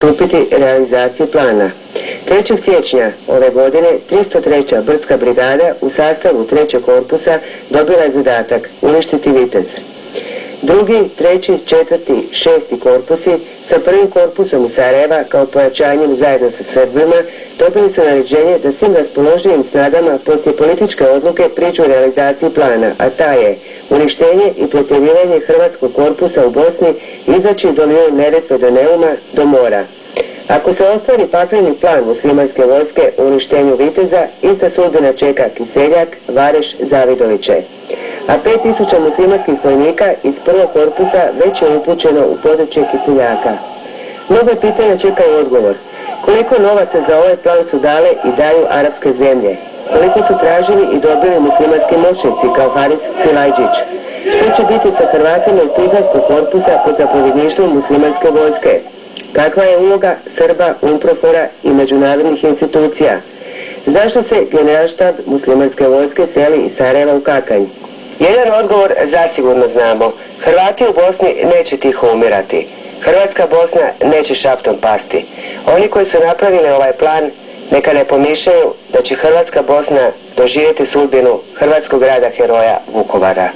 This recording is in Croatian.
pristupiti realizaciji plana. 3. siječnja ove godine 303. brdska brigada u sastavu 3. korpusa dobila je zadatak uništiti Vitez. 2., 3., 4., 6. korpusi sa 1. korpusom u Sarajeva kao pojačanjem zajedno sa Srbima dobili su naređenje da svim raspoloživim snagama poslije političke odluke priđu realizaciji plana, a ta je uništenje i protjerivanje hrvatskog korpusa u Bosni izaći iz oline Neretve do Neuma do mora. Ako se ostvari pakleni plan muslimanske vojske u uništenju Viteza, ista sudbina čeka Kiseljak, Vareš, Zavidoviće. A 5000 muslimanskih vojnika iz 1. korpusa već je upućeno u područje Kiseljaka. Mnogo pitanja čekaju odgovor. Koliko novaca za ovaj plan su dale i daju arapske zemlje? Koliko su tražili i dobili muslimanski moćnici kao Haris Silajđić? Što će biti sa Hrvatima iz Tuzlanskog korpusa pod zapovjedništvom muslimanske vojske? Kakva je uloga Srba, UNPROFOR-a i međunarodnih institucija? Zašto se generalštab muslimanske vojske seli iz Sarajeva u Kakanj? Jedan odgovor zasigurno znamo. Hrvati u Bosni neće tiho umirati. Hrvatska Bosna neće šaptom pasti. Oni koji su napravili ovaj plan neka ne pomišljaju da će Hrvatska Bosna doživjeti sudbinu hrvatskog grada heroja Vukovara.